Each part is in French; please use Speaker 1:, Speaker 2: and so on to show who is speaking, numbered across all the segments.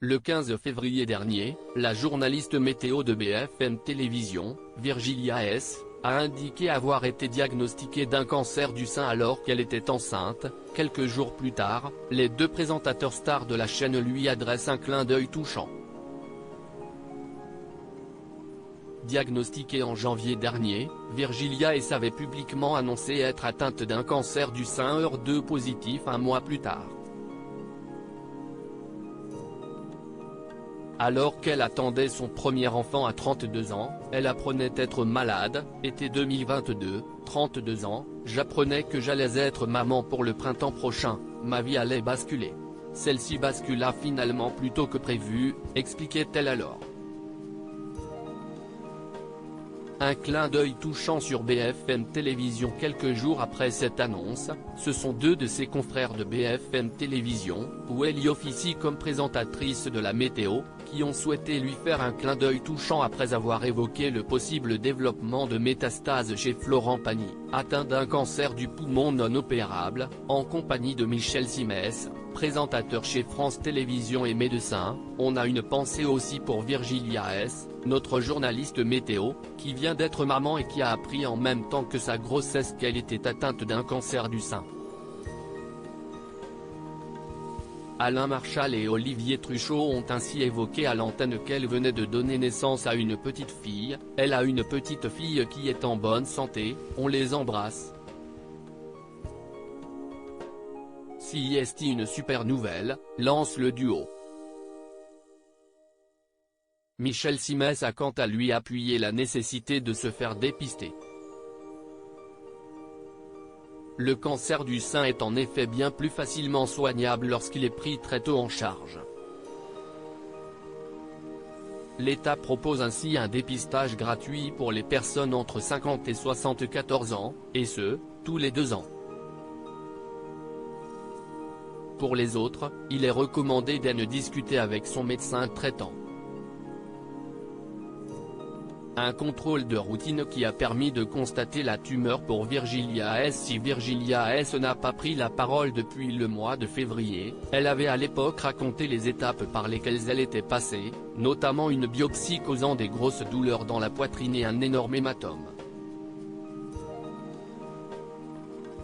Speaker 1: Le 15 février dernier, la journaliste météo de BFM Télévisions, Virgilia S., a indiqué avoir été diagnostiquée d'un cancer du sein alors qu'elle était enceinte. Quelques jours plus tard, les deux présentateurs stars de la chaîne lui adressent un clin d'œil touchant. Diagnostiquée en janvier dernier, Virgilia S. avait publiquement annoncé être atteinte d'un cancer du sein HER2 positif un mois plus tard. Alors qu'elle attendait son premier enfant à 32 ans, elle apprenait être malade. Été 2022, 32 ans, j'apprenais que j'allais être maman pour le printemps prochain, ma vie allait basculer. Celle-ci bascula finalement plus tôt que prévu, expliquait-elle alors. Un clin d'œil touchant sur BFM Télévisions quelques jours après cette annonce. Ce sont deux de ses confrères de BFM Télévisions, où elle y officie comme présentatrice de la météo, qui ont souhaité lui faire un clin d'œil touchant après avoir évoqué le possible développement de métastases chez Florent Pagny, atteint d'un cancer du poumon non opérable, en compagnie de Michel Simès, présentateur chez France Télévisions et médecin. On a une pensée aussi pour Virgilia S., notre journaliste météo, qui vient d'être maman et qui a appris en même temps que sa grossesse qu'elle était atteinte d'un cancer du sein. Alain Marchal et Olivier Truchot ont ainsi évoqué à l'antenne qu'elle venait de donner naissance à une petite fille. Elle a une petite fille qui est en bonne santé, on les embrasse. C'est une super nouvelle, lance le duo. Michel Simès a quant à lui appuyé la nécessité de se faire dépister. Le cancer du sein est en effet bien plus facilement soignable lorsqu'il est pris très tôt en charge. L'État propose ainsi un dépistage gratuit pour les personnes entre 50 et 74 ans, et ce, tous les 2 ans. Pour les autres, il est recommandé d'en discuter avec son médecin traitant. Un contrôle de routine qui a permis de constater la tumeur pour Virgilia S. Si Virgilia S. n'a pas pris la parole depuis le mois de février, elle avait à l'époque raconté les étapes par lesquelles elle était passée, notamment une biopsie causant des grosses douleurs dans la poitrine et un énorme hématome.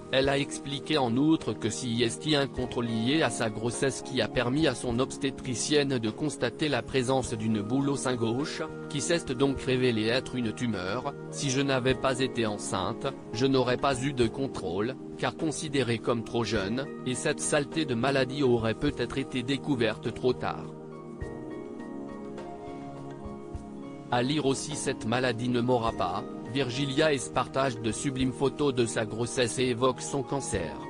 Speaker 1: Elle a expliqué en outre que c'est un contrôle lié à sa grossesse qui a permis à son obstétricienne de constater la présence d'une boule au sein gauche, qui s'est donc révélée être une tumeur. Si je n'avais pas été enceinte, je n'aurais pas eu de contrôle, car considérée comme trop jeune, et cette saleté de maladie aurait peut-être été découverte trop tard. À lire aussi cette maladie ne m'aura pas. Virgilia S. partage de sublimes photos de sa grossesse et évoque son cancer.